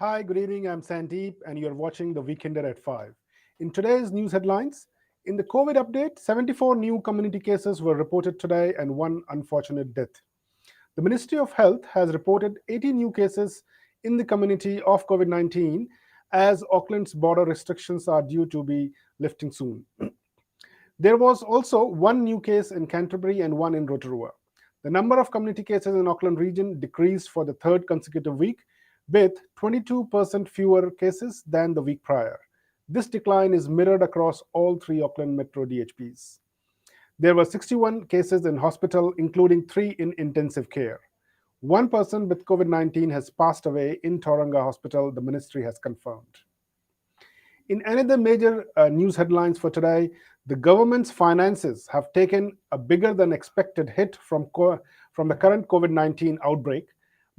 Hi, good evening. I'm Sandeep, and you're watching The Weekender at 5. In today's news headlines, in the COVID update, 74 new community cases were reported today and one unfortunate death. The Ministry of Health has reported 80 new cases in the community of COVID 19 as Auckland's border restrictions are due to be lifting soon. There was also one new case in Canterbury and one in Rotorua. The number of community cases in Auckland region decreased for the third consecutive week, with 22% fewer cases than the week prior. This decline is mirrored across all three Auckland Metro DHPs. There were 61 cases in hospital, including 3 in intensive care. One person with COVID 19 has passed away in Tauranga Hospital, the ministry has confirmed. In another major news headlines for today, the government's finances have taken a bigger than expected hit from the current COVID 19 outbreak,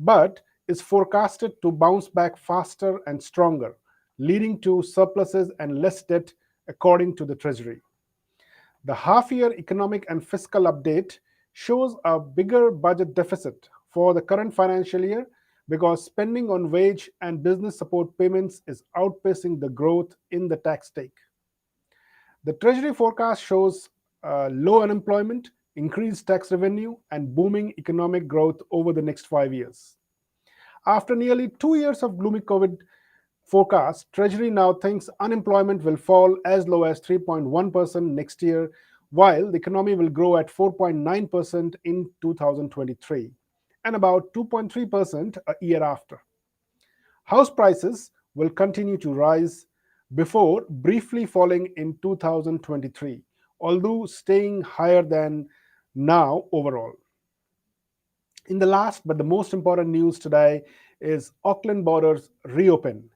but is forecasted to bounce back faster and stronger, leading to surpluses and less debt, according to the Treasury. The half year economic and fiscal update shows a bigger budget deficit for the current financial year because spending on wage and business support payments is outpacing the growth in the tax take. The Treasury forecast shows low unemployment, increased tax revenue, and booming economic growth over the next 5 years. After nearly 2 years of gloomy COVID forecast, Treasury now thinks unemployment will fall as low as 3.1% next year, while the economy will grow at 4.9% in 2023 and about 2.3% a year after. House prices will continue to rise before briefly falling in 2023, although staying higher than now overall. In the last but the most important news today is Auckland borders reopen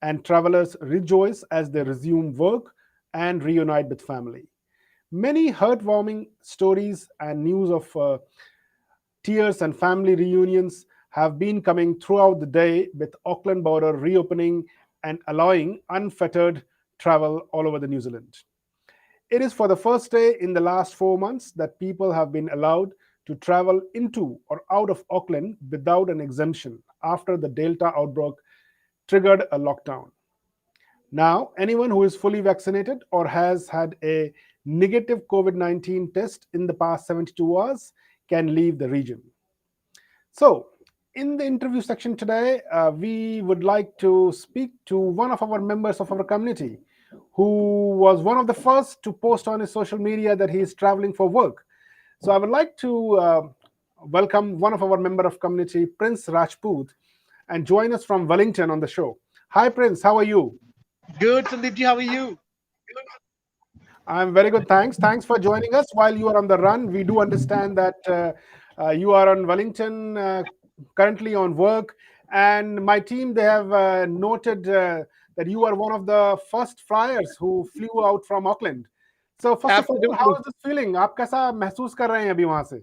and travelers rejoice as they resume work and reunite with family. Many heartwarming stories and news of tears and family reunions have been coming throughout the day, with Auckland border reopening and allowing unfettered travel all over the New Zealand. It is for the first day in the last 4 months that people have been allowed to travel into or out of Auckland without an exemption after the Delta outbreak triggered a lockdown. Now, anyone who is fully vaccinated or has had a negative COVID 19 test in the past 72 hours can leave the region. So, in the interview section today, we would like to speak to one of our members of our community who was one of the first to post on his social media that he is traveling for work. So, I would like to welcome one of our member of community, Prince Rajput, and join us from Wellington on the show. Hi, Prince. How are you? Good, Sandeep ji. How are you? I'm very good. Thanks. Thanks for joining us while you are on the run. We do understand that you are on Wellington, currently on work, and my team they have noted that you are one of the first flyers who flew out from Auckland. So first of all, how Absolutely. is this feeling? आप कैसा महसूस कर रहे हैं अभी वहां से?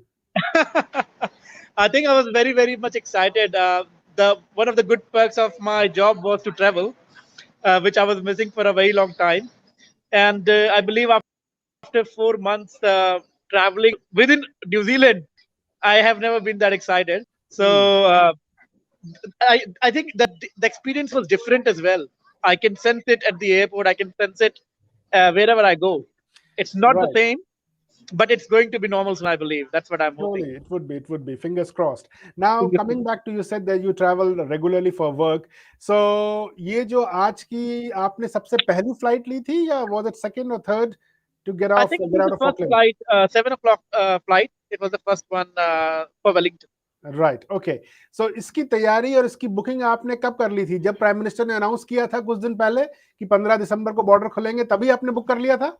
I think I was very, very much excited. The one of the good perks of my job was to travel, which I was missing for a very long time. And I believe after 4 months traveling within New Zealand, I have never been that excited. Hmm. So I think that the experience was different as well. I can sense it at the airport. I can sense it wherever I go. It's not the Right. same, but it's going to be normal soon, I believe. That's what I'm hoping. Slowly, it would be. It would be. Fingers crossed. Now, coming back to you said that you travel regularly for work. So, ये जो आज की आपने सबसे पहली flight ली थी या was it second or third to I think it get was out the of first Auckland? flight, 7 o'clock flight. It was the first one for Wellington. Right okay so इसकी तैयारी और इसकी बुकिंग आपने कब कर ली थी जब प्राइम मिनिस्टर ने अनाउंस किया था कुछ दिन पहले कि 15 दिसंबर को बॉर्डर खुलेंगे तभी आपने बुक कर लिया था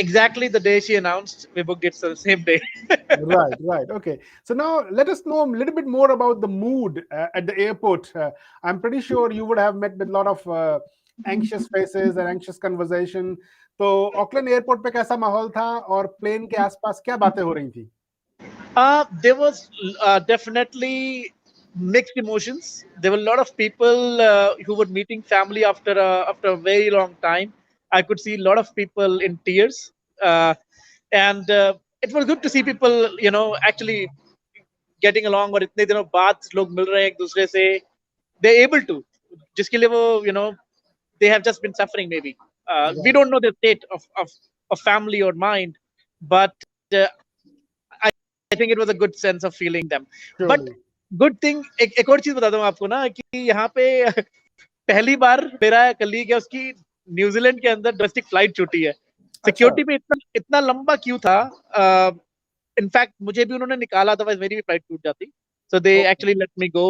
Exactly the day she announced, we booked it the same day. right okay so now let us know a little bit more about the mood at the airport I'm pretty sure you would have met with a lot of anxious faces and anxious conversation तो Auckland airport पे कैसा माहौल था और plane के आसपास क्या बातें हो रही थी There was definitely mixed emotions. There were a lot of people who were meeting family after a very long time. I could see a lot of people in tears, and it was good to see people, actually getting along. और इतने दिनों बाद लोग मिल रहे हैं एक दूसरे से. They're able to. जिसके लिए वो they have just been suffering maybe. We Right. don't know the state of family or mind, but I think it was a good sense of feeling them. But Surely. good thing, एक और चीज बताता हूँ आपको ना कि यहाँ पे पहली बार मेरा कलीग है, उसकी न्यूजीलैंड के अंदर डोमेस्टिक फ्लाइट छूटी है. अच्छा. सिक्योरिटी में इतना इतना लंबा क्यू था. इनफैक्ट मुझे भी उन्होंने निकाला, अदरवाइज मेरी भी फ्लाइट छूट जाती. सो दे Okay. Actually let me go.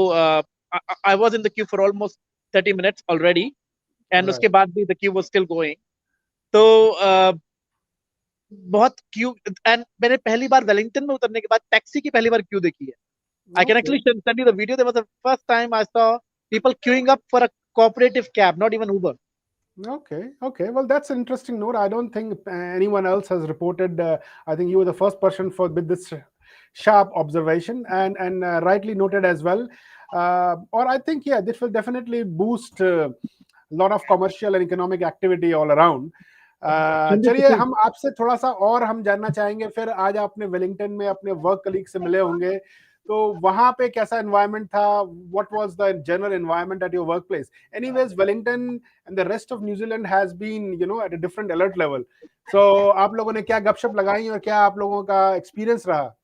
I was in the Q for almost 30 minutes already, and Right. उसके बाद भी the Q was still going. तो बहुत क्यू. एंड मैंने पहली बार वेलिंगटन में उतरने के बाद टैक्सी की पहली बार क्यू देखी है. I can Okay. actually send you the video. There was the first time I saw people queuing up for a cooperative cab, not even Uber. Okay, okay. Well, that's an interesting note. I don't think anyone else has reported. I think you were the first person for with this sharp observation, and rightly noted as well. Or I think, yeah, this will definitely boost a lot of commercial and economic activity all around. चलिए 100%. हम आपसे थोड़ा सा और हम जानना चाहेंगे. फिर आज आपने वेलिंगटन में अपने वर्क कलीग से मिले होंगे, तो वहां पे कैसा एनवायरनमेंट था? What was the general environment at your work place? Anyways, Wellington and the rest of New Zealand has been at a different alert level. So आप लोगों ने क्या गपशप लगाई और क्या आप लोगों का एक्सपीरियंस रहा?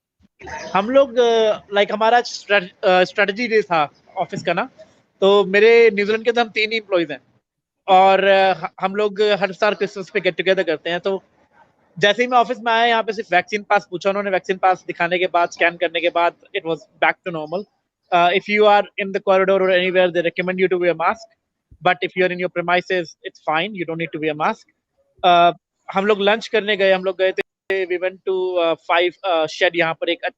हम लोग लाइक हमारा स्ट्रेटजी डे था ऑफिस का ना. तो मेरे न्यूजीलैंड के अंदर हम 3 ही एम्प्लॉइज हैं. और हम लोग हर साल क्रिसमस पे गेट टुगेदर करते हैं. तो जैसे ही मैं ऑफिस में आया, यहाँ पे सिर्फ वैक्सीन पास पूछा उन्होंने. वैक्सीन पास दिखाने के बाद, स्कैन करने के बाद, it was back to normal. If you are in the corridor or anywhere, they recommend you to wear mask. But if you are in your premises, it's fine, you don't need to wear mask. हम लोग lunch करने गए. हम लोग गए थे, we went to 5 shade. यहाँ पर एक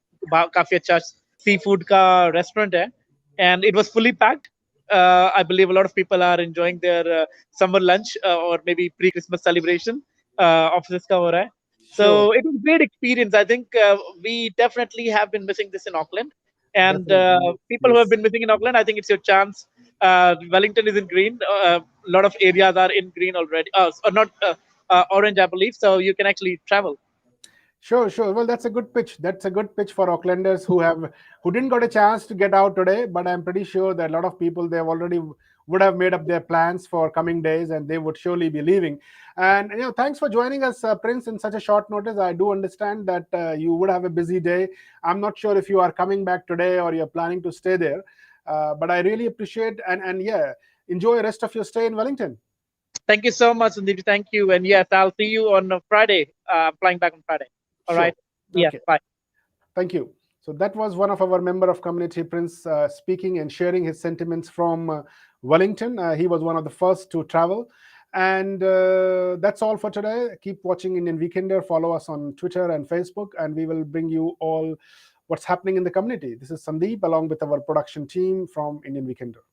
काफी अच्छा सी फूड का रेस्टोरेंट है, and it was fully packed. I believe a lot of people are enjoying their summer lunch or maybe pre-Christmas celebration. Offices का हो रहा है. So Sure. it was a great experience. I think we definitely have been missing this in Auckland, and Definitely. people who have Yes. been missing in Auckland, I think it's your chance. Wellington is in green. A lot of areas are in green already, or not orange, I believe. So you can actually travel. Sure, sure. Well, that's a good pitch. That's a good pitch for Aucklanders who didn't got a chance to get out today. But I'm pretty sure that a lot of people, they've already would have made up their plans for coming days, and they would surely be leaving. And thanks for joining us, Prince, in such a short notice. I do understand that you would have a busy day. I'm not sure if you are coming back today or you're planning to stay there. But I really appreciate and yeah, enjoy the rest of your stay in Wellington. Thank you so much, Sandeep. Thank you. And yes, I'll see you on Friday. Flying back on Friday. All Sure. right. Yes. Okay. Bye. Thank you. So that was one of our member of community, Prince, speaking and sharing his sentiments from Wellington. He was one of the first to travel. And that's all for today. Keep watching Indian Weekender. Follow us on Twitter and Facebook, and we will bring you all what's happening in the community. This is Sandeep along with our production team from Indian Weekender.